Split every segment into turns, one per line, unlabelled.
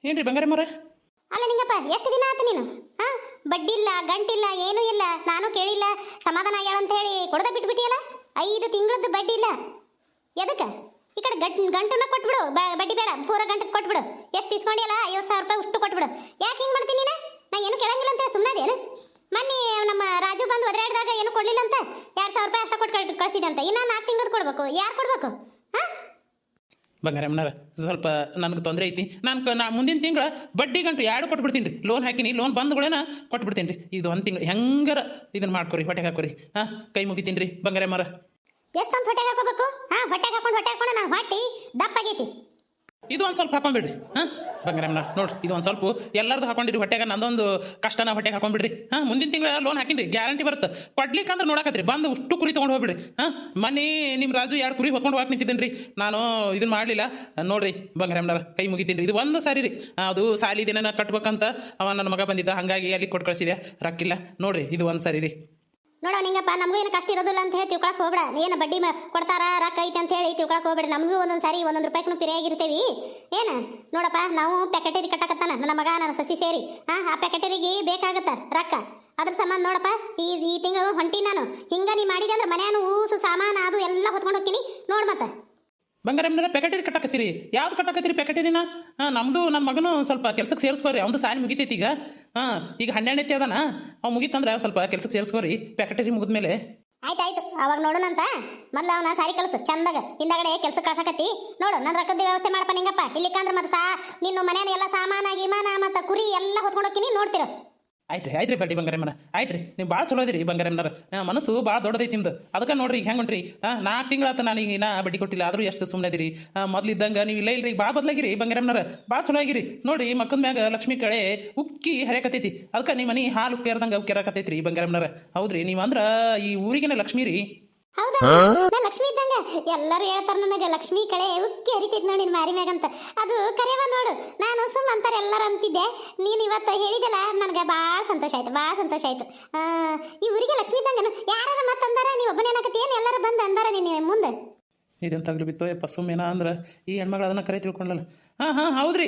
ಏನ್ರಿ ಬಂಗಾರಮ್ಮರ?
ಅಲ್ಲ ನಿಂಗಪ್ಪ, ಎಷ್ಟು ದಿನ ಆತು ನೀನು? ಹಾ, ಬಡ್ಡಿ ಇಲ್ಲ, ಗಂಟಿಲ್ಲ, ಏನೂ ಇಲ್ಲ, ನಾನು ಕೇಳಿಲ್ಲ, ಸಮಾಧಾನ ಆಗ್ಯಾಳ ಅಂತ ಹೇಳಿ ಕೊಡದ ಬಿಟ್ಬಿಟ್ಟಿಯಲ್ಲ. 5 ತಿಂಗಳದ್ದು ಬಡ್ಡಿ ಇಲ್ಲ. ಎದಕ್ಕ? ಈ ಕಡೆ ಗಂಟನ್ನ ಕೊಟ್ಬಿಡು, ಬಡ್ಡಿ ಬೇಡ, ಪೂರ ಗಂಟು ಕೊಟ್ಬಿಡು. ಎಷ್ಟು ಇಸ್ಕೊಂಡಿಯಲ್ಲ 50,000 ರೂಪಾಯಿ ಅಷ್ಟು ಕೊಟ್ಬಿಡು. ಯಾಕೆ ಹಿಂಗೆ ಮಾಡ್ತೀನಿ ನೀನು? ನಾ ಏನು ಕೇಳಂಗಿಲ್ಲ ಅಂತ ಸುಮ್ಮನೆ ಮೊನ್ನೆ ನಮ್ಮ ರಾಜು ಬಂದು ಒದರಾಡಿದಾಗ ಏನು ಕೊಡ್ಲಿಲ್ಲ ಅಂತ 2,000 ರೂಪಾಯಿ ಅಷ್ಟ ಕೊಟ್ಟು ಕಳಿಸಿದೆ ಅಂತ. ಇನ್ನ 4 ತಿಂಗಳದ್ದು ಕೊಡ್ಬೇಕು. ಯಾರು ಕೊಡ್ಬೇಕು?
ಬಂಗಾರಮ್ಮನರ ಸ್ವಲ್ಪ ನನಗೆ ತೊಂದರೆ ಐತಿ. ನಾ ಮುಂದಿನ ತಿಂಗಳ ಬಡ್ಡಿ ಗಂಟು 2 ಕೊಟ್ಬಿಡ್ತೀನಿ ರೀ. ಲೋನ್ ಹಾಕಿನಿ, ಲೋನ್ ಬಂದ್ಗಳೇನ ಕೊಟ್ಬಿಡ್ತೀನಿ ರೀ. ಇದು 1 ತಿಂಗಳು ಹೆಂಗಾರ ಇದನ್ನು ಮಾಡ್ಕೊರಿ, ಹೊಟ್ಟೆಗೆ ಹಾಕೋರಿ. ಹಾಂ, ಕೈ ಮುಗಿತೀನಿ ರೀ ಬಂಗಾರಮ್ಮರ.
ಎಷ್ಟೊಂದು ಹೊಟ್ಟೆಗೆ ಹಾಕೋಬೇಕು? ಹಾಂ, ಹೊಟ್ಟೆಗೆ ಹಾಕೊಂಡು ನಾನು ಹೊಟ್ಟಿ ದಪ್ಪಾಗೈತಿ.
ಇದು ಒಂದು ಸ್ವಲ್ಪ ಹಾಕೊಂಡ್ಬಿಡ್ರಿ. ಹಾಂ ಬಂಗಾರಮ್ಮನ ನೋಡ್ರಿ, ಇದು ಒಂದು ಸ್ವಲ್ಪ ಎಲ್ಲರದು ಹಾಕೊಂಡಿರಿ ಹೊಟ್ಟೆಗೆ. ನಂದೊಂದು ಕಷ್ಟನ ಹೊಟ್ಟೆಗೆ ಹಾಕೊಂಡ್ಬಿಡ್ರಿ. ಹಾಂ, ಮುಂದಿನ ತಿಂಗಳ ಲೋನ್ ಹಾಕಿನಿ ರೀ, ಗ್ಯಾರಂಟಿ ಬರುತ್ತೆ. ಕೊಡ್ಲಿಕ್ಕೆ ಅಂದ್ರೆ ನೋಡಕತ್ರಿ, ಬಂದು ಅಷ್ಟು ಕುರಿ ತೊಗೊಂಡು ಹೋಗ್ಬಿಡ್ರಿ. ಹಾಂ, ಮನೆ ನಿಮ್ಮ ರಾಜು 2 ಕುರಿ ಹೊತ್ಕೊಂಡು ಹೋಗಕ್ಕೆ ನಿಂತಿದ್ದೀನಿ ರೀ. ನಾನು ಇದನ್ನು ಮಾಡಲಿಲ್ಲ ನೋಡ್ರಿ ಬಂಗಾರಮ್ಮನರ, ಕೈ ಮುಗಿತೀನಿ ರೀ. ಇದು ಒಂದು ಸಾರಿ ರೀ, ಅದು ಸಾಲಿ ದಿನ ಕಟ್ಬೇಕಂತ ಅವ ನನ್ನ ಮಗ ಬಂದಿದ್ದ, ಹಾಗಾಗಿ ಅಲ್ಲಿ ಕೊಟ್ಟು ಕಳಿಸಿದೆ, ರೊಕ್ಕಿಲ್ಲ ನೋಡ್ರಿ. ಇದು ಒಂದು ಸಾರಿ ರೀ.
ನೋಡೋ ನಿಂಗಪ್ಪ, ನಮಗೂ ಏನು ಕಷ್ಟ ಇರೋದಿಲ್ಲ ಅಂತ ಹೇಳಿ ತಿಳ್ಕೊಳಕ್ಕೆ ಹೋಗ್ಬೇಡ. ಏನು ಬಡ್ಡಿ ಕೊಡ್ತಾರ, ರೊಕ್ಕ ಐತೆ ಅಂತ ಹೇಳಿ ತಿಳ್ಕೊಳಕ್ಕೆ ಹೋಗ್ಬೇಡ. ನಮಗೂ ಒಂದೊಂದು ಸಾರಿ 1 ರೂಪಾಯಿಗೂ ಪಿರಿಯಾಗಿರ್ತೀವಿ. ಏನು ನೋಡಪ್ಪ, ನಾವು ಪ್ಯಾಕೆಟರಿ ಕಟ್ಟಕತ್ತಾನ ನನ್ನ ಮಗ, ನನ್ನ ಸಸಿ ಸೇರಿ. ಹಾಂ, ಆ ಪ್ಯಾಕೆಟರಿಗೆ ಬೇಕಾಗತ್ತ ರೊಕ್ಕ. ಅದ್ರ ಸಂಬಂಧ ನೋಡಪ್ಪ, ಈ ತಿಂಗಳು ಹೊಂಟಿ ನಾನು. ಹಿಂಗ ನೀ ಮಾಡಿದೆ ಅಂದ್ರೆ ಮನೆಯನ್ನು ಊಸು ಸಾಮಾನು ಅದು ಎಲ್ಲ ಹೊತ್ಕೊಂಡು ಹೋಗ್ತೀನಿ ನೋಡು. ಮತ್ತೆ
ಬಂಗಾರಮ್ಮನರ ಪ್ಯಾಕೆಟರಿ ಕಟ್ಟಾಕತ್ತೀರಿ? ಯಾವ್ದು ಕಟ್ಟಾಕತ್ತೀರಿ ಪ್ಯಾಕೆಟರಿನ? ಹಾಂ, ನಮ್ಮದು ನನ್ನ ಮಗನು ಸ್ವಲ್ಪ ಕೆಲ್ಸಕ್ಕೆ ಸೇರಿಸ್ಕೋರಿ. ಅವ್ನು ಸಾಲಿ ಮುಗಿತೈತಿ ಈಗ. ಹಾಂ, ಈಗ 12ನೇ ಅದಾನ. ಅವ್ನು ಮುಗಿತಂದ್ರೆ ಸ್ವಲ್ಪ ಕೆಲ್ಸಕ್ಕೆ ಸೇರಿಸ್ಕೋರಿ ಪ್ಯಾಕೆಟರಿ ಮುಗಿದ್ಮೇಲೆ.
ಆಯ್ತಾಯ್ತು, ಅವಾಗ ನೋಡೋಣಂತ. ಮೊದಲು ಅವನ ಸಾರಿ ಕಲಸು ಚಂದಾಗ, ಹಿಂದಗಡೆ ಕೆಲಸ ಕಳ್ಸಕತ್ತಿ ನೋಡು. ನನ್ನ ರೊಕ್ಕದ ವ್ಯವಸ್ಥೆ ಮಾಡಪ್ಪ ನಿಂಗಪ್ಪ. ಇಲ್ಲಿಕ್ಕಂದ್ರೆ ಮತ್ತೆ ನಿನ್ನ ಮನೇನ ಎಲ್ಲ ಸಾಮಾನ ಗಿಮಾನ ಮತ್ತು ಕುರಿ ಎಲ್ಲ ಹೊತ್ಕೊಂಡು ಹೋಗ್ತೀನಿ ನೋಡ್ತಿರೋ.
ಆಯ್ತು ರೀ ಬಡ್ಡಿ ಬಂಗಾರಮ್ಮನ, ಆಯ್ತು ರೀ. ನೀವು ಭಾಳ ಚಲೋ ಅದಿರಿ ಬಂಗಾರಮ್ಮನರ. ಮನಸ್ಸು ಭಾಳ ದೊಡ್ಡದೈತಿ ನಿಮ್ದು. ಅದಕ್ಕೆ ನೋಡ್ರಿ ಈಗ ಹೆಂಗೆ ಹೊಂಟ್ರಿ. 4 ತಿಂಗಳಾತ ನಾನು ಈಗ ನಾ ಬಡ್ಡಿ ಕೊಟ್ಟಿಲ್ಲ, ಆದರೂ ಎಷ್ಟು ಸುಮ್ಮನೆ ಅದಿರಿ. ಮೊದಲಿದ್ದಂಗೆ ನೀವು ಇಲ್ಲ ಇಲ್ರಿ, ಭಾಳ ಬದಲಾಗಿರಿ ಬಂಗಾರಮ್ಮನರ, ಭಾಳ ಚಲೋ ಆಗಿರಿ. ನೋಡ್ರಿ ಮಕ್ಕದ ಮ್ಯಾಗ ಲಕ್ಷ್ಮಿ ಕಳೆ ಉಕ್ಕಿ ಹರಿಯಕತ್ತೈತಿ. ಅದಕ್ಕೆ ನಿಮ್ಮ ಮನೆ ಹಾಲು ಉಕ್ಕೇರ್ದಂಗೆ ಉಕ್ಕೇರಕತ್ತೈತಿ ರೀ ಬಂಗಾರಮ್ಮನರ. ಹೌದ್ರಿ, ನೀವು ಅಂದ್ರೆ ಈ ಊರಿಗಿನ ಲಕ್ಷ್ಮಿ ರೀ.
ಹೌದಾ, ನಾ ಲಕ್ಷ್ಮಿ ಇದ್ದಂಗ. ಎಲ್ಲರೂ ಹೇಳ್ತಾರ ನನಗೆ ಲಕ್ಷ್ಮಿ ಕಳೆ ಉಕ್ಕಿ ಹರಿತೈತಿ ನೋಡಿ ನಿನ್ ಮಾರಿ ಮ್ಯಾಗಂತ. ಅದು ಕರೆವ ನೋಡು. ನಾನು ಸುಮ್ಮ ಅಂತಾರೆ ಎಲ್ಲರೂ ಅಂತಿದ್ದೆ. ನೀನು ಇವತ್ತು ಹೇಳಿದಲ್ಲ, ನನಗೆ ಭಾಳ ಸಂತೋಷ ಆಯ್ತು, ಭಾಳ ಸಂತೋಷ ಆಯ್ತು. ಈ ಊರಿಗೆ ಲಕ್ಷ್ಮಿ ಇದ್ದಂಗನು ಯಾರು ಮತ್ತೆ ಅಂದಾರ? ನೀವು ಒಬ್ಬನೇ ಅನ್ನಕತ್ತಿ ಏನು? ಎಲ್ಲರೂ ಬಂದು ಅಂದಾರ ನೀನು ಮುಂದೆ?
ಇದಂತ ತಗಲು ಬಿತ್ತು ಯಪ್ಪ ಸುಮ್ಮೇನ ಅಂದ್ರೆ ಈ ಹೆಣ್ಮಗಳು ಅದನ್ನು ಕರೆ ತಿಳ್ಕೊಂಡಲ್ಲ. ಹಾಂ ಹೌದ್ರಿ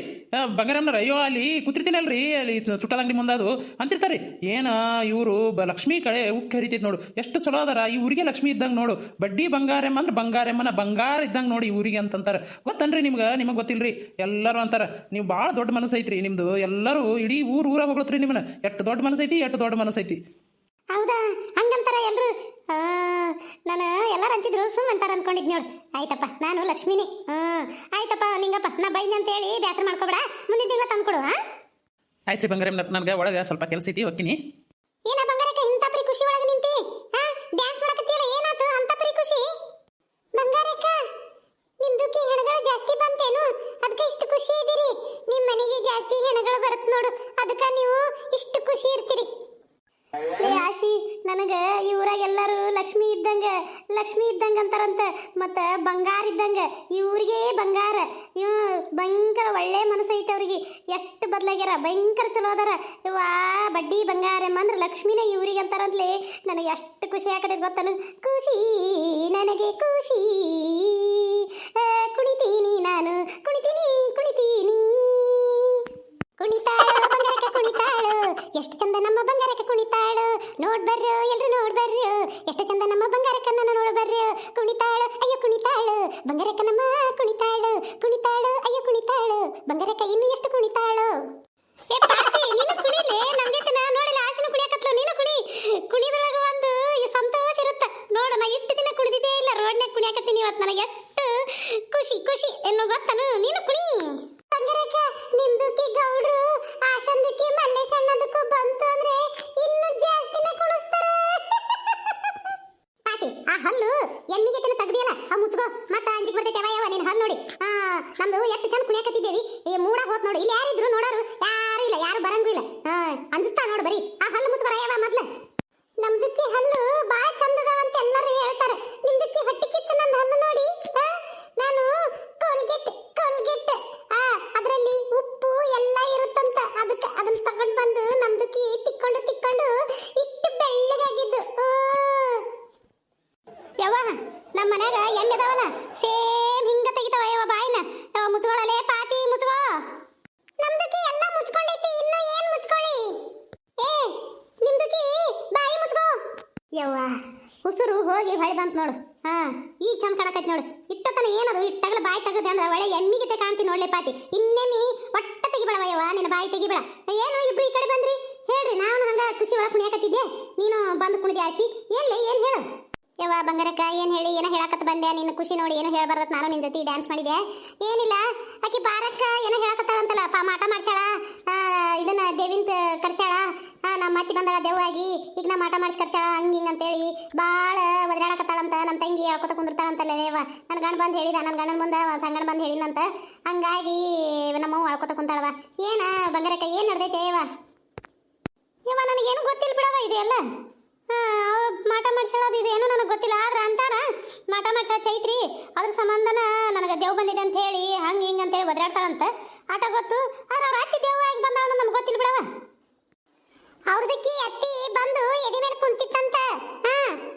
ಬಂಗಾರಮ್ಮನರ. ಅಯ್ಯೋ ಅಲ್ಲಿ ಕೂತಿರ್ತೀನಲ್ರಿ, ಅಲ್ಲಿ ಚುಟ್ಟದ ಅಂಗಡಿ ಮುಂದೆ ಅದು ಅಂತಿರ್ತಾರೆ. ಏನು ಇವರು ಲಕ್ಷ್ಮಿ ಕಳೆ ಉಕ್ಕಿ ಹರಿತೈತಿ ನೋಡು, ಎಷ್ಟು ಚಲೋ ಅದಾರ. ಈ ಊರಿಗೆ ಲಕ್ಷ್ಮಿ ಇದ್ದಂಗೆ ನೋಡು. ಬಡ್ಡಿ ಬಂಗಾರಮ್ಮ ಅಂದ್ರೆ ಬಂಗಾರಮ್ಮನ ಬಂಗಾರ ಇದ್ದಂಗೆ ನೋಡಿ ಈ ಊರಿಗೆ ಅಂತಂತಾರೆ. ಗೊತ್ತನ್ರಿ ನಿಮ್ಗೆ ಗೊತ್ತಿಲ್ರಿ. ಎಲ್ಲರೂ ಅಂತಾರೆ ನೀವು ಭಾಳ ದೊಡ್ಡ ಮನಸ್ಸು ಐತ್ರಿ ನಿಮ್ಮದು. ಎಲ್ಲರೂ ಇಡೀ ಊರಾಗ ಹೋಗ್ಲತ್ರಿ ನಿಮ್ಮನ್ನ. ಎಷ್ಟು ದೊಡ್ಡ ಮನಸ್ಸೈತಿ, ಎಷ್ಟು ದೊಡ್ಡ ಮನಸ್ಸೈತಿ.
ಹೌದಾ, ಹಂಗಂತಾರ ಎಲ್ರು. ನಾನು ಎಲ್ಲರೂ ಅಂತಿದ್ರು, ಸುಮ್ಮ ಅಂತಾರ ಅನ್ಕೊಂಡಿದ್ ನೋಡು. ಆಯ್ತಪ್ಪ, ನಾನು ಲಕ್ಷ್ಮಿನಿ. ಆಯ್ತಪ್ಪ ನಿಂಗಪ್ಪ, ನಾ ಬೈದ್ ಅಂತೇಳಿ ಬೇಸರ ಮಾಡ್ಕೋಬೇಡ. ಮುಂದಿನ ತಿಂಗಳ ತಂದ್ಕೊಡು.
ಆಯ್ತು ರೀ ಬಂಗಾರಮ್ಮ, ನನಗೆ ಒಳಗೆ ಸ್ವಲ್ಪ ಕೆಲಸ ಐತಿ, ಹೋಗ್ತೀನಿ.
ಏನ ಬಂಗಾರಕ್ಕ ಇಂಥ ಪರಿ ಖುಷಿ ಒಳಗೆ ನಿಂತಿ? ಡ್ಯಾನ್ಸ್ ಮಾಡಕತ್ತೀಯಲ್ಲ, ಏನಾಯ್ತು ಅಂತ ಪರಿ ಖುಷಿ? ಬಂಗಾರಕ್ಕ, ನಿಮ್ದುಕ್ಕೆ ಹೆಣಗಳು ಜಾಸ್ತಿ ಬಂತೇನು? ಅದಕ್ಕೆ ಇಷ್ಟು ಖುಷಿ ಇದೀರಿ? ನಿಮ್ಮ ಮನೆಗೆ ಜಾಸ್ತಿ ಹೆಣಗಳು ಬರುತ್ತೆ ನೋಡು, ಅದಕ್ಕೆ ನೀವು ಇಷ್ಟು ಖುಷಿ ಇರ್ತೀರಿ. ಆಶಿ, ನನಗೆ ಈ ಊರಾಗ ಎಲ್ಲರೂ ಲಕ್ಷ್ಮಿ ಇದ್ದಂಗೆ ಅಂತಾರಂತ. ಮತ್ತು ಬಂಗಾರ ಇದ್ದಂಗೆ ಈ ಊರಿಗೆ ಬಂಗಾರ. ಭಯಂಕರ ಒಳ್ಳೆ ಮನಸ್ಸು ಐತೆ ಅವ್ರಿಗೆ. ಎಷ್ಟು ಬದಲಾಗ್ಯಾರ, ಭಯಂಕರ ಚಲೋ ಅದಾರ. ವಾ, ಬಡ್ಡಿ ಬಂಗಾರಮ್ಮ ಅಂದ್ರೆ ಲಕ್ಷ್ಮಿನೇ ಈ ಊರಿಗೆ ಅಂತಾರಂತಲೇ. ನನಗೆ ಎಷ್ಟು ಖುಷಿ ಆಗತೈತೆ ಗೊತ್ತಾನು? ಖುಷಿ, ನನಗೆ ಖುಷಿ. ಕುಣಿತೀನಿ ನಾನು, ಕುಣಿತೀನಿ ಕುಣಿತಾಳು ಬಂಗಾರಕ್ಕ, ಕುಣಿತಾಳು. ಎಷ್ಟು ಚಂದ ನಮ್ಮ ಬಂಗಾರಕ್ಕ ಕುಣಿತಾಳು. ನೋಡ್ಬರ್ರು ಎಲ್ರು, ನೋಡ್ಬರ್ರು ಎಷ್ಟು ಚಂದ ನಮ್ಮ ಬಂಗಾರಕ್ಕ ನನ್ನ ನೋಡ್ಬರ್ರು. ಕುಣಿತಾಳು, ಅಯ್ಯೋ ಕುಣಿತಾಳು ಬಂಗಾರಕ್ಕ ನಮ್ಮ. ಕುಣಿತಾಳು ಅಯ್ಯೋ ಕುಣಿತಾಳು ಬಂಗಾರಕ್ಕ. ಇನ್ನು ಎಷ್ಟು ಕುಣಿತಾಳು. ಏ ಪಾತಿ, ನೀನು ಕುಣಿಲೆ. ನಮ್ ಜೊತೆ ನಾ ನೋಡಿಲ್ಲ, ಆಶನು ಕುಣಿಯಕತ್ಲು, ನೀನು ಕುಣಿದ್ರಾಗ ಒಂದು ಸಂತೋಷ ಇರುತ್ತೆ ನೋಡು. ನಾ ಇಷ್ಟು ದಿನ ಕುಣಿದಿದ್ದೇ ಇಲ್ಲ, ರೋಡ್ನಾಗ ಕುಣಿಯಕತ್ತೀನಿ. ಇವತ್ತು ನನಗೆ ಎಷ್ಟು ಖುಷಿ ಏನು ಗೊತ್ತನು? ನೀನು ಕುಣಿ ಬಂಗಾರಕ್ಕ. ನಿಮ್ದುಕ್ಕಿ ಗೌಡ್ರು ಆಶಂದಕ್ಕೆ ಮಲ್ಲೇಶ್ ಅನ್ನೋದಕ್ಕೂ ಬಂತು ಅಂದ್ರೆ ಇನ್ನು ಜಾಸ್ತಿನೇ ಕುಣಿಸ್ತಾರೆ. ಪಾತಿ, ಆ ಹಲ್ಲು ಎಮ್ಮಿಗೆ ತಿನ್ನ ತೆಗ್ದಿಯಲ್ಲ, ಮುಚ್ಕೋ. ಮತ್ತೆ ಅಂಜಿಕ್ ಬರ್ತೈತೆ ಯಾವ ನಿನ್ ಹಲ್ಲು ನೋಡಿ. ನಮ್ದು ಎಷ್ಟು ಚಂದ ಕುಣಿಯಕತ್ತಿದ್ದೇವಿ. ಈ ಮೂಡ ಹೋತ್ ನೋಡು. ಇಲ್ಲಿ ಯಾರಿದ್ರು ನೋಡೋರು? ಯಾರು ಇಲ್ಲ, ಯಾರು ಬರಂಗೂ ಇಲ್ಲ. ಅಂಜಿಸ್ತಾ ನೋಡು ಬರೀ. ಆ ಹಲ್ಲು ಮುಚ್ಕೋ ಯಾವ ಮೊದ್ಲು. ನಮ್ದುಕ್ಕಿ ಹಲ್ಲು ಬಾಳ ಚಂದದವಂತ ಎಲ್ಲರೂ ಹೇಳ್ತಾರೆ. ನಿಮ್ದುಕ್ಕಿ ಹೊಟ್ಟಿ ಕಿತ್ತು ನನ್ನ ಹಲ್ಲು ನೋಡಿ. ನಾನು ಕೋಲ್ಗೇಟ್ ಅದರಲ್ಲಿ ಉಪ್ಪು ಎಲ್ಲ ಇರುತ್ತಂತ. ಅದಕ್ಕೆ ಅದನ್ನ ತಗೊಂಡು ಬಂದು ನಮ್ದುಕ್ಕಿ ತಿಕ್ಕೊಂಡು ಇಷ್ಟು ಬೆಳ್ಳಗಾಗಿದ್ದು. ಯವ್ವ, ನಮ್ಮ ಮನ್ಯಾಗ ಎಮ್ಮೆ ಅದಾವಲ್ಲ, ಸೇಮ್ ಹಿಂಗ ತೆಗಿತಾವ ಯವ್ವ ಬಾಯಿನ. ಮುಚ್ಕೊಳ್ಳಲೆ ಪಾತಿ, ಹೋಗಿ ಹೊಳೆ ಬಂತು ನೋಡು. ಹಾ ಈಗ ಚಂದ ಕಾಣಕೈತಿ ನೋಡು. ಇಟ್ಟತನ ಏನದು ಇಟ್ಟಾಗಲ ಬಾಯಿ ತೆಗದೆ ಅಂದ್ರೆ ಒಳ್ಳೆ ಎಮ್ಮಿಗಿತೆ ಕಾಣ್ತೀನಿ ನೋಡ್ಲೆ ಪಾತಿ. ಇನ್ನೆಮ್ಮಿ ಒಟ್ಟ ತೆಗಿಬೇಡವಯ್ಯವ, ನಿನ್ನ ಬಾಯಿ ತೆಗಿಬೇಡ. ಏನು ಇಬ್ರು ಈ ಕಡೆ ಬಂದ್ರಿ ಹೇಳ್ರಿ. ನಾನು ಹಂಗ ಖುಷಿ ಒಳಗೆ ಕುಣಿಯಾಕತ್ತಿದ್ದೆ, ನೀನು ಬಂದು ಕುಣಿದಿ ಆಸಿ. ಏನ್ಲೆ ಏನು ಹೇಳು ಯವ್ವ ಬಂಗಾರಕ್ಕ. ಏನು ಹೇಳಿ ಏನೋ ಹೇಳಕತ್ತ ಬಂದೆ. ನಿನ್ನ ಖುಷಿ ನೋಡಿ ಏನೋ ಹೇಳ್ಬಾರ್ದತ್ ನಾನು ನಿನ್ನ ಜೊತೆ ಡ್ಯಾನ್ಸ್ ಮಾಡಿದೆ. ಏನಿಲ್ಲ ಆಕಿ ಪಾರಕ್ಕ ಏನೋ ಹೇಳಕತ್ತಾಳಂತಲ್ಲ, ಮಾಟ ಮಾಡ್ಸ್ಯಾಳ, ಇದನ್ನ ದೇವಿಂತ ಕರ್ಸ್ಯಾಳ. ನಮ್ಮ ಅತ್ತಿ ಬಂದಾಳ ದೆವ್ವಾಗಿ, ಈಗ ನಾ ಮಾಟ ಮಾಡಿಸಿ ಕರ್ಸ್ಯಾಳ ಹಂಗೆ ಹಿಂಗೆ ಅಂತೇಳಿ ಭಾಳ ಒದರಾಡಕತ್ತಾಳಂತ. ನಮ್ಮ ತಂಗಿ ಹೇಳ್ಕೊತ ಕುಂದಿರ್ತಾಳಂತಲ್ಲ ಯವ್ವ. ನನ್ನ ಗಂಡ ಬಂದು ಹೇಳಿದ, ನನ್ನ ಗಂಡನ ಮುಂದೆ ಸಂಗಣ ಬಂದು ಹೇಳಿದಂತ. ಹಂಗಾಗಿ ನಮ್ಮವ್ವ ಹೇಳ್ಕೊತ ಕುಂತಾಳವ. ಏನ ಬಂಗಾರಕ್ಕ ಏನು ನಡ್ದೈತೆ ಯವ್ವ ನನಗೇನು ಗೊತ್ತಿಲ್ಲ ಬಿಡವ ಇದೆಲ್ಲ. ಮಾಟ ಮಾಡ್ಸೋದು ಇದು ಏನೋ ನನಗೆ ಗೊತ್ತಿಲ್ಲ. ಆದ್ರೆ ಅಂತಾರ ಮಾಟ ಮಾಡ್ಸೋಳ ಚೈತ್ರಿ ಅದ್ರ ಸಂಬಂಧನ ನನಗೆ ದೇವ್ ಬಂದಿದೆ ಅಂತ ಹೇಳಿ ಹಂಗೆ ಹಿಂಗೆ ಅಂತೇಳಿ ಒದರಾಡ್ತಾಳಂತ. ಆಟ ಗೊತ್ತು. ಆದ್ರೆ ಅವ್ರ ಅತ್ತಿ ದೇವ್ ಆಗಿ ಬಂದಾಳ ನಮ್ಗೆ ಗೊತ್ತಿಲ್ಲ ಬಿಡವ. ಅವ್ರದಕ್ಕಿ ಅತ್ತಿ ಬಂದು ಎದಿ ಮೇಲೆ ಕುಂತಿತ್ತಂತ.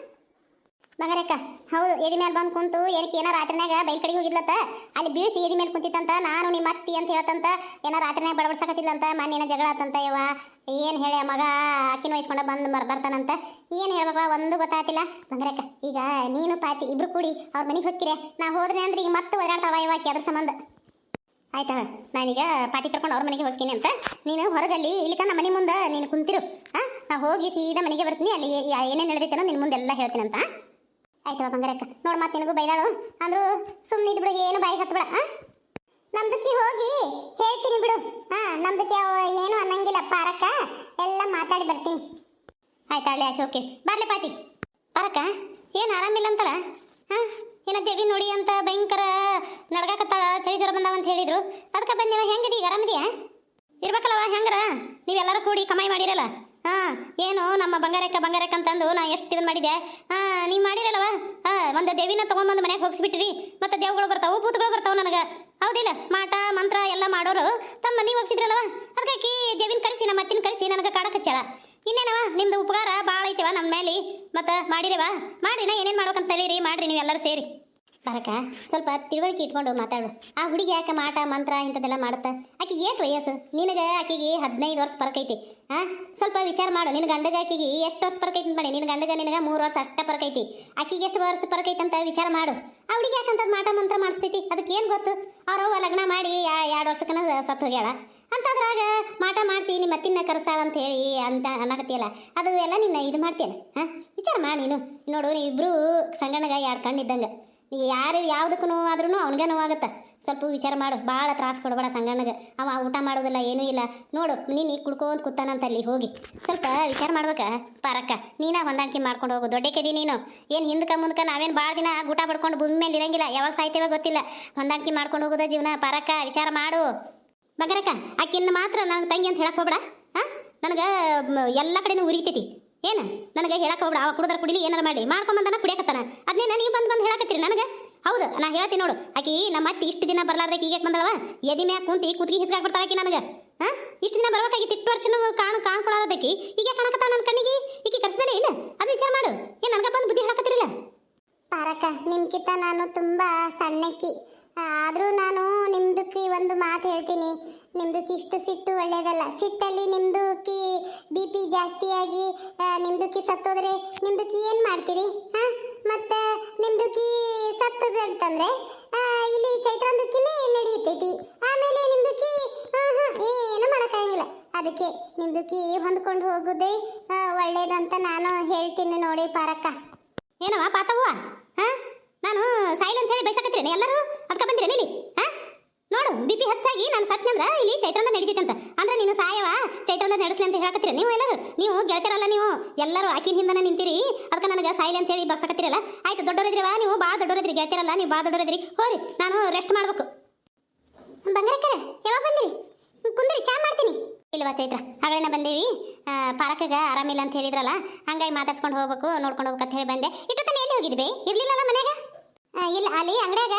ಬಂಗಾರಕ್ಕ ಹೌದು, ಎದಿ ಮೇಲೆ ಬಂದು ಕುಂತು ಏನಕ್ಕೆ ಏನೋ ರಾತ್ರಿನಾಗ ಬೈಲ್ ಕಡೆಗೆ ಹೋಗಿದ್ಲತ್ತ. ಅಲ್ಲಿ ಬೀಳ್ಸಿ ಎದಿ ಮೇಲೆ ಕುಂತಿತ್ತಂತ. ನಾನು ನಿಮ್ಮ ಅತ್ತಿ ಅಂತ ಹೇಳ್ತಂತ. ಏನೋ ರಾತ್ರಿನಾಗ ಬಡಬಡ್ಸಕತ್ತಿದ್ಲಂತ. ಮನೇನ ಜಗಳ ಆತಂತ ಯವ್ವ. ಏನು ಹೇಳಿ ಮಗ ಅಕ್ಕಿನ ವಹಿಸ್ಕೊಂಡ ಬಂದು ಬರ್ತಾನಂತ. ಏನು ಹೇಳ್ಬೇಕ ಒಂದು ಗೊತ್ತಾಗ್ತಿಲ್ಲ ಬಂಗಾರಕ್ಕ. ಈಗ ನೀನು ಪಾತಿ ಇಬ್ರು ಕೂಡಿ ಅವ್ರ ಮನೆಗೆ ಹೋಗ್ತೀರಿ. ನಾ ಹೋದ್ರೆ ಅಂದ್ರೆ ಈಗ ಮತ್ತೆ ಒದರಾಡ್ತಾವ ಯವ್ವಾಕಿ ಅದ್ರ ಸಂಬಂಧ. ಆಯ್ತಾ ನಾನೀಗ ಪಾತಿ ಕರ್ಕೊಂಡು ಅವ್ರ ಮನೆಗೆ ಹೋಗ್ತೀನಿ ಅಂತ. ನೀನು ಹೊರಗಲ್ಲಿ ಇಲ್ಲಿ ನಮ್ಮ ಮನೆ ಮುಂದೆ ನೀನು ಕುಂತಿರು. ನಾ ಹೋಗಿ ಸೀದಾ ಮನೆಗೆ ಬರ್ತೀನಿ. ಅಲ್ಲಿ ಏನೇನು ನಡೆದೈತೇನೋ ನಿನ್ನ ಮುಂದೆ ಎಲ್ಲ ಹೇಳ್ತೀನಂತ. ಆಯ್ತವ ಬಂಗಾರಕ್ಕ. ನೋಡು ಮತ್ತೆ ನಿನಗೂ ಬೈದಾಳು ಅಂದ್ರು ಸುಮ್ಮನೆ ಇದ್ ಬಿಡು, ಏನು ಬಾಯಿ ಹತ್ತು ಬಿಡ. ನಮ್ದಕ್ಕೆ ಹೋಗಿ ಹೇಳ್ತೀನಿ ಬಿಡು. ನಮ್ದಕ್ಕೆ ಏನು ಅನ್ನಂಗಿಲ್ಲ ಪಾರಕ್ಕ, ಎಲ್ಲ ಮಾತಾಡಿ ಬರ್ತೀನಿ. ಆಯ್ತಾಳೆ ಆಶೆ. ಓಕೆ ಬರ್ಲಿ ಪಾತಿ. ಪಾರಕ್ಕ ಏನು ಆರಾಮಿಲ್ಲ ಅಂತಲ್ಲ? ಏನ ದೇವಿ ನೋಡಿ ಅಂತ ಭಯಂಕರ ನಡ್ಗಾಕತ್ತಾಳ, ಚಳಿ ಜ್ವರ ಬಂದಾವ ಅಂತ ಹೇಳಿದ್ರು. ಅದಕ್ಕೆ ಬಂದೇವ. ಹೆಂಗದಿ ಈಗ ಆರಾಮದಿಯಾ? ಇರ್ಬೇಕಲ್ಲವ ಹೆಂಗಾರ ನೀವೆಲ್ಲರೂ ಕೂಡಿ ಕಮಾಯಿ ಮಾಡಿರಲ್ಲ. ಏನು ನಮ್ಮ ಬಂಗಾರಕ್ಕ ಅಂತಂದು ನಾ ಎಷ್ಟು ಇದನ್ನ ಮಾಡಿದೆ. ನೀವು ಮಾಡಿರಲ್ಲವ. ಒಂದು ದೇವಿನ ತೊಗೊಂಬಂದು ಮನೆಗೆ ಹೋಗಿಸ್ಬಿಟ್ಟಿರಿ. ಮತ್ತೆ ದೇವ್ಗಳು ಬರ್ತಾವು, ಭೂತಗಳು ಬರ್ತಾವು ನನಗೆ. ಹೌದಿಲ್ಲ? ಮಾಟ ಮಂತ್ರ ಎಲ್ಲ ಮಾಡೋರು ತಮ್ಮ ಮನೆಗೆ ಹೋಗಿಸಿದ್ರಲ್ಲವ. ಅದಕ್ಕೆ ದೇವಿನ ಕರೆಸಿ ನಮ್ಮ ಅತ್ತಿನ ಕರೆಸಿ ನನಗೆ ಕಾಡಕಚ್ಚಾಳ. ಇನ್ನೇನವ ನಿಮ್ದು ಉಪಕಾರ ಭಾಳ ಐತೆವ ನಮ್ಮ ಮೇಲೆ. ಮತ್ತೆ ಮಾಡಿರವ ಮಾಡಿನ ಏನೇನು ಮಾಡ್ಬೇಕಂತ ಹೇಳಿರಿ ಮಾಡ್ರಿ ನೀವು ಎಲ್ಲರೂ ಸೇರಿ. ಬರಕ ಸ್ವಲ್ಪ ತಿಳುವಳಿಕೆ ಇಟ್ಕೊಂಡು ಮಾತಾಡು. ಆ ಹುಡುಗಿ ಯಾಕೆ ಮಾಟ ಮಂತ್ರ ಇಂಥದ್ದೆಲ್ಲ ಮಾಡುತ್ತಾ? ಆಕಿಗೆ ಏಟು ವಯಸ್ಸು? ನಿನಗೆ ಆಕಿಗೆ 15 ವರ್ಷ ಫರಕ್ ಐತಿ. ಸ್ವಲ್ಪ ವಿಚಾರ ಮಾಡು. ನಿನ್ನ ಗಂಡಗ ಆಕಿಗೆ ಎಷ್ಟು ವರ್ಷ ಫರಕ್ ಐತಿ ಮಾಡಿ. ನಿನ್ನ ಗಂಡಗ ನಿನಗೆ 3 ವರ್ಷ ಅಷ್ಟ ಫರಕ್ ಐತಿ. ಆಕಿಗೆ ಎಷ್ಟು ವರ್ಷ ಫರಕ್ ಐತಿ ಅಂತ ವಿಚಾರ ಮಾಡು. ಆ ಹುಡುಗಿ ಯಾಕಂತದ್ದು ಮಾಟ ಮಂತ್ರ ಮಾಡಿಸ್ತೈತಿ? ಅದಕ್ಕೆ ಏನು ಗೊತ್ತು? ಅವ್ರವ್ವ ಲಗ್ನ ಮಾಡಿ 2 ವರ್ಷಕ್ಕನ ಸತ್ತು ಹೋಗ್ಯಾಳ. ಅಂತದ್ರಾಗ ಮಾಟ ಮಾಡಿಸಿ ನಿಮ್ಮ ಅತ್ತಿನ ಕರೆಸಾಳ ಅಂತ ಹೇಳಿ ಅಂತ ಅನ್ನಕತ್ತಿಯಲ್ಲ, ಅದು ಎಲ್ಲ ನಿನ್ನ ಇದು ಮಾಡ್ತೀಯಲ್ಲ. ವಿಚಾರ ಮಾಡಿ ನೀನು. ನೋಡು ನೀವಿಬ್ರು ಸಂಗಣಗ 2 ಕಣ್ಣಿದ್ದಂಗೆ. ಯಾರು ಯಾವುದಕ್ಕೂ ಆದ್ರೂ ಅವನಿಗೆ ನೋವಾಗುತ್ತೆ. ಸ್ವಲ್ಪ ವಿಚಾರ ಮಾಡು. ಭಾಳ ತ್ರಾಸ ಕೊಡಬೇಡ ಸಂಗಣ್ಣಗೆ. ಅವ ಊಟ ಮಾಡೋದಿಲ್ಲ ಏನೂ ಇಲ್ಲ. ನೋಡು ನೀನು ಈಗ ಕುಡ್ಕೊಂತ ಕೂತಾನಂತ ಅಲ್ಲಿ ಹೋಗಿ ಸ್ವಲ್ಪ ವಿಚಾರ ಮಾಡ್ಬೇಕ ಪಾರಕ್ಕ. ನೀನ ಹೊಂದಾಣಿಕೆ ಮಾಡ್ಕೊಂಡು ಹೋಗು. ದೊಡ್ಡಕೆದಿ ನೀನು. ಏನು ಹಿಂದಕ್ಕೆ ಮುಂದಕ್ಕೆ ನಾವೇನು ಭಾಳ ದಿನ ಊಟ ಪಡ್ಕೊಂಡು ಭೂಮಿ ಮೇಲೆ ಇರಂಗಿಲ್ಲ. ಯಾವಾಗ ಸಾಯ್ತೇವ ಗೊತ್ತಿಲ್ಲ. ಹೊಂದಾಣಿಕೆ ಮಾಡ್ಕೊಂಡು ಹೋಗೋದ ಜೀವನ ಪಾರಕ್ಕ. ವಿಚಾರ ಮಾಡು ಬಂಗಾರಕ್ಕ. ಆಕಿನ್ನ ಮಾತ್ರ ನನಗೆ ತಂಗಿ ಅಂತ ಹೇಳಕ್ಕೆ ಹೋಗ್ಬೇಡ. ನನಗೆ ಎಲ್ಲ ಕಡೆನೂ ಉರಿತೈತಿ. ಏನು ನನಗೆ ಹೇಳಕ್ಕೆ ಹೋಗ್ಬೇಡ. ಅವ ಕುಡಿದ್ರೆ ಕುಡಿಲಿ ಏನಾರು ಮಾಡಿ ಮಾಡ್ಕೊಂಬಂದನ ಕುಡಿಯಕತ್ತಾನ. ಅದನ್ನೇ ನೀವು ಬಂದು ಹೇಳಕತ್ತೀರಿ ನನಗೆ. ಹೌದು ನಾ ಹೇಳ್ತೀನಿ ನೋಡು. ಆಕಿ ನಮ್ಮ ಅತ್ತಿ ಇಷ್ಟು ದಿನ ಬರ್ಲಾರ್ದಕ್ಕೆ ಈಗ ಬಂದಳವ. ಎದಿ ಮ್ಯಾಗ ಕುತ್ತಿಗೆ ಹಿಸ್ಕಾಕ್ಬಿಡ್ತಾಳ ಆಕಿ ನನಗೆ. ಇಷ್ಟು ದಿನ ಬರ್ಬೇಕಾಗಿತ್ತು. 8 ವರ್ಷನೂ ಕಾಣ್ಕೊಳೋದಕ್ಕೆ ಈಗ ಕಾಣಕತ್ತಾಳ ನನ್ನ ಕಣ್ಣಿಗೆ. ಈಕಿ ಕರ್ಸ್ದೇನೆ ಇಲ್ಲ. ಅದು ವಿಚಾರ ಮಾಡು. ಏನು ನನಗೆ ಬಂದು ಬುದ್ಧಿ ಹೇಳಕತ್ತಿರಲ್ಲ ಪಾರಕ್ಕ. ನಿಮ್ಕಿಂತ ನಾನು ತುಂಬ ಸಣ್ಣಕ್ಕಿ. ಆದರೂ ನಾನು ನಿಮ್ದಕ್ಕೆ ಒಂದು ಮಾತು ಹೇಳ್ತೀನಿ. ನಿಮ್ದಕ್ಕೆ ಇಷ್ಟು ಸಿಟ್ಟು ಒಳ್ಳೇದಲ್ಲ. ಸಿಟ್ಟಲ್ಲಿ ನಿಮ್ದಕ್ಕೆ BP ಜಾಸ್ತಿಯಾಗಿ ನಿಮ್ದಕ್ಕೆ ಸತ್ತೋದ್ರೆ ನಿಮ್ದಕ್ಕೆ ಏನು ಮಾಡ್ತೀರಿ? ಮತ್ತು ನಿಮ್ದಕ್ಕೆ ಸತ್ತದಂತಂದ್ರೆ ಇಲ್ಲಿ ಚೈತ್ರಂದಕ್ಕಿನೇ ನಡೆಯುತ್ತೈತಿ. ಆಮೇಲೆ ನಿಮ್ದಕ್ಕೆ ಏನು ಮಾಡೋಕ್ಕಾಗಿಲ್ಲ. ಅದಕ್ಕೆ ನಿಮ್ದಕ್ಕೆ ಹೊಂದ್ಕೊಂಡು ಹೋಗೋದೇ ಒಳ್ಳೇದಂತ ನಾನು ಹೇಳ್ತೀನಿ ನೋಡಿ ಪಾರಕ್ಕ. ಏನವ ಪಾತವ್ವ? ನಾನು ಸಾಯಿಲ್ ಅಂತ ಹೇಳಿ ಬಯಸಕತ್ತೀನಿ ಎಲ್ಲರೂ. ಅದಕ್ಕೆ ಬಂದಿರೇನು ಇಲ್ಲಿ? ನೋಡು BP ಹೆಚ್ಚಾಗಿ ನಾನು ಸತ್ನಂದ್ರ ಇಲ್ಲಿ ಚೈತ್ರಂದ ನಡೀತೈತಂತ. ಅಂದ್ರೆ ನೀನು ಸಾಯವ ಚೈತ್ರಂದ ನಡೆಸಲಿ ಅಂತ ಹೇಳಕತ್ತೀರ ನೀವು ಎಲ್ಲರೂ. ನೀವು ಗೆಳತಿರಲ್ಲ ನೀವು ಎಲ್ಲರೂ ಆಕಿನ ಹಿಂದನ ನಿಂತಿರಿ. ಅದಕ್ಕೆ ನನಗೆ ಸಾಯಿಲ್ ಅಂತ ಹೇಳಿ ಬರ್ಸಕತ್ತೀರಲ್ಲ. ಆಯ್ತು ದೊಡ್ಡವರಿದ್ರಿವ ನೀವು, ಭಾಳ ದೊಡ್ಡವರಿದ್ರಿ. ಗೆಳತಿರಲ್ಲ ನೀವು, ಭಾಳ ದೊಡ್ಡವರಿದ್ರಿ. ಹೋರಿ ನಾನು ರೆಸ್ಟ್ ಮಾಡ್ಬೇಕು. ಬಂಗಾರಕ್ಕರ ಯಾವಾಗ ಬಂದಿರಿ? ಕುಂದ್ರಿ ಚಾ ಮಾಡ್ತೀನಿ. ಇಲ್ವಾ ಚೈತ್ರ ಹಾಗಳನ್ನ ಬಂದೇವಿ. ಪಾರಕಗ ಆರಾಮಿಲ್ಲ ಅಂತ ಹೇಳಿದ್ರಲ್ಲ, ಹಂಗಾಗಿ ಮಾತಾಡ್ಸ್ಕೊಂಡು ಹೋಗ್ಬೇಕು ನೋಡ್ಕೊಂಡು ಹೋಗ್ಬೇಕು ಅಂತ ಹೇಳಿ ಬಂದೆ. ಇಟ್ಟು ತಾನೇ ಎಲ್ಲಿ ಹೋಗಿದ್ವಿ? ಇರ್ಲಿಲ್ಲಲ್ಲ ಮನ್ಯಾಗ? ಇಲ್ಲ ಅಲ್ಲಿ ಅಂಗಡ್ಯಾಗ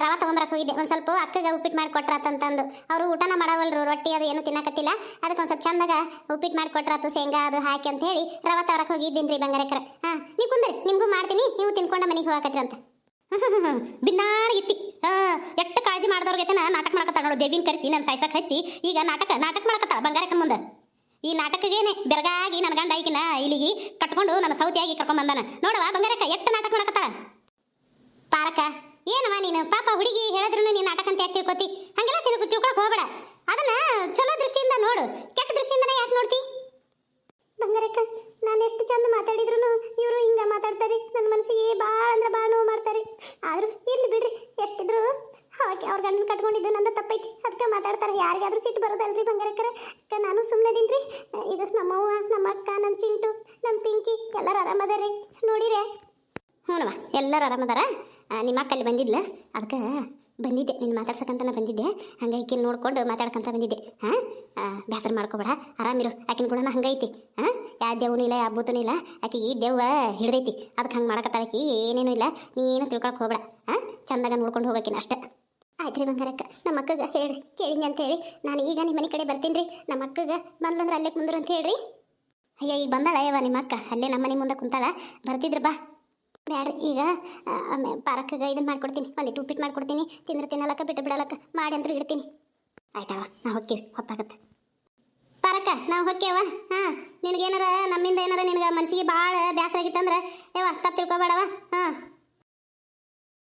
ರವ ತೊಗೊಂಬರಕ್ಕೆ ಹೋಗಿದ್ದೆ. ಒಂದು ಸ್ವಲ್ಪ ಅಕ್ಕಗೆ ಉಪ್ಪಿಟ್ಟು ಮಾಡಿ ಕೊಟ್ರಾತಂತಂದು. ಅವರು ಊಟನ ಮಾಡವಲ್ರು, ರೊಟ್ಟಿ ಅದು ಏನು ತಿನ್ನಕತ್ತಿಲ್ಲ. ಅದಕ್ಕೆ ಒಂದು ಸ್ವಲ್ಪ ಚಂದಾಗ ಉಪ್ಪಿಟ್ಟು ಮಾಡಿ ಕೊಟ್ರಾತು, ಶೇಂಗಾ ಅದು ಹಾಕಿ ಅಂತ ಹೇಳಿ ರವ ತರಕ್ಕೆ ಹೋಗಿದ್ದೀನಿ ರೀ ಬಂಗಾರಕ್ಕರ. ನೀವು ಕುಂದ್ರಿ, ನಿಮಗೂ ಮಾಡ್ತೀನಿ, ನೀವು ತಿನ್ಕೊಂಡ ಮನೆಗೆ ಹೋಗಕತ್ರಿ ಅಂತ. ಬಿನ್ನಾಗಿತ್ತಿ ಎಷ್ಟು ಕಾಳಜಿ ಮಾಡಿದವ್ರಿಗೆ ನಾಟಕ ಮಾಡಕತ್ತಾಳ ನೋಡು. ದೇವಿನ ಕರೆಸಿ ನಾನು ಸಾಯ್ಸಕ್ಕೆ ಹಚ್ಚಿ ಈಗ ನಾಟಕ ಮಾಡಕತ್ತಾಳ ಬಂಗಾರಕ್ಕನ ಮುಂದೆ. ಈ ನಾಟಕಗೇನೆ ಬೆರಗಾಗಿ ನನ್ನ ಗಂಡ ಈಕಿನ ಇಲ್ಲಿಗೆ ಕಟ್ಕೊಂಡು ನನ್ನ ಸೌತಿಯಾಗಿ ಕರ್ಕೊಂಡ್ ಬಂದಾನ ನೋಡವ ಬಂಗಾರಕ್ಕ ಎಷ್ಟು ನಾಟಕ ಮಾಡಕತ್ತಾಳ ಪಾರಕ ಏನವ ನೀನು ಪಾಪ ಹುಡುಗಿ ಹೇಳಿದ್ರು ನೀನು ನಾಟಕ ಅಂತ ಯಾಕೆ ತಿಳ್ಕೊತಿ ಹಂಗೆಲ್ಲ ತಿಳ್ಕೊಳಕ್ ಹೋಗ್ಬೇಡ ಅದನ್ನ ಚಲೋ ದೃಷ್ಟಿಯಿಂದ ನೋಡು ಕೆಟ್ಟ ದೃಷ್ಟಿಯಿಂದ ಯಾಕೆ ನೋಡ್ತಿ ಬಂಗಾರಕ್ಕ ನಾನು ಎಷ್ಟು ಚಂದ ಮಾತಾಡಿದ್ರು ಇವರು ಹಿಂಗ ಮಾತಾಡ್ತಾರೆ ನನ್ನ ಮನಸ್ಸಿಗೆ ಭಾಳ ಅಂದ್ರೆ ಭಾಳ ನೋವು ಮಾಡ್ತಾರೆ ಆದ್ರೂ ಇರ್ಲಿ ಬಿಡ್ರಿ ಎಷ್ಟಿದ್ರು ಹಾಕಿ ಅವ್ರ ಗಂಡನ ಕಟ್ಕೊಂಡಿದ್ದು ನಂದು ತಪ್ಪೈತಿ ಅದಕ್ಕೆ ಮಾತಾಡ್ತಾರೆ ಯಾರಿಗಾದ್ರೂ ಸಿಟ್ಟು ಬರೋದಲ್ರಿ ಬಂಗಾರಕ್ಕರ ನಾನು ಸುಮ್ಮನೆ ಇದೀನ್ರಿ ಈಗ ನಮ್ಮವ್ವ ನಮ್ಮ ಅಕ್ಕ ನಮ್ಮ ಚಿಂಟು ನಮ್ಮ ಪಿಂಕಿ ಎಲ್ಲರೂ ಆರಾಮದಾರಿ ನೋಡಿರೆ ಹ್ಞೂನವ್ವ ಎಲ್ಲರೂ ಆರಾಮದಾರ ನಿಮ್ಮ ಅಕ್ಕ ಅಲ್ಲಿ ಬಂದಿದ್ಲ ಅದಕ್ಕೆ ಬಂದಿದ್ದೆ ನೀನು ಮಾತಾಡ್ಸಕ್ಕಂತನ ಬಂದಿದ್ದೆ ಹಂಗೆ ಈಕಿನ ನೋಡ್ಕೊಂಡು ಮಾತಾಡ್ಕಂತ ಬಂದಿದ್ದೆ ಹಾಂ ಬೇಸರ ಮಾಡ್ಕೋಬೇಡ ಆರಾಮಿರು ಆಕಿನ ಗುಣನ ಹಂಗೈತಿ ಹಾಂ ಯಾವ ದೇವನೂ ಇಲ್ಲ ಯಾವ ಭೂತನೂ ಇಲ್ಲ ಆಕಿಗೆ ದೇವ್ವ ಹಿಡ್ದೈತಿ ಅದಕ್ಕೆ ಹಂಗೆ ಮಾಡಕತ್ತಾಳಕಿ ಏನೇನೂ ಇಲ್ಲ ನೀನು ತಿಳ್ಕೊಳಕ್ಕೆ ಹೋಗ್ಬೇಡ ಹಾಂ ಚಂದಾಗ ನೋಡ್ಕೊಂಡು ಹೋಗಕಿನ ಅಷ್ಟೇ ಆಯ್ತು ರೀ ಬಂಗಾರಕ್ಕ ನಮ್ಮ ಅಕ್ಕಗೆ ಹೇಳ್ರಿ ಕೇಳಿಂಗೆ ಅಂತ ಹೇಳಿ ನಾನು ಈಗ ನಿಮ್ಮ ಮನೆ ಕಡೆ ಬರ್ತೀನಿ ರೀ ನಮ್ಮ ಅಕ್ಕಗೆ ಬಂದಂದ್ರೆ ಅಲ್ಲೇ ಕುಂದ್ರು ಅಂತ ಹೇಳ್ರಿ ಅಯ್ಯ ಈಗ ಬಂದಾಳ ಅಯ್ಯವ ನಿಮ್ಮ ಅಕ್ಕ ಅಲ್ಲೇ ನಮ್ಮ ಮನೆ ಮುಂದೆ ಕುಂತಾಳ ಬರ್ತಿದ್ರು ಬಾ ಬ್ಯಾಡ್ರಿ ಈಗ ಪಾರಕ್ಕಗೆ ಇದನ್ನು ಮಾಡ್ಕೊಡ್ತೀನಿ ಒಂದಿಟ್ಟು ಉಪ್ಪಿಟ್ಟು ಮಾಡ್ಕೊಡ್ತೀನಿ ತಿಂದ್ರೆ ತಿನ್ನಲಕ್ಕ ಬಿಟ್ಟು ಬಿಡಲಕ್ಕ ಮಾಡಿ ಅಂತೂ ಇಡ್ತೀನಿ ಆಯ್ತವ ನಾವು ಹೊಕ್ಕೀವಿ ಹೊತ್ತಾಗತ್ತೆ ಪಾರಕ್ಕ ನಾವು ಹೊಕ್ಕೇವ ಹಾಂ ನಿನಗೇನಾರ ನಮ್ಮಿಂದ ಏನಾರ ನಿನಗೆ ಮನಸ್ಸಿಗೆ ಭಾಳ ಬೇಸರ ಆಗಿತ್ತಂದ್ರೆ ಯಾವ ತಪ್ಪು ತಿಳ್ಕೊಬೇಡವ ಹಾಂ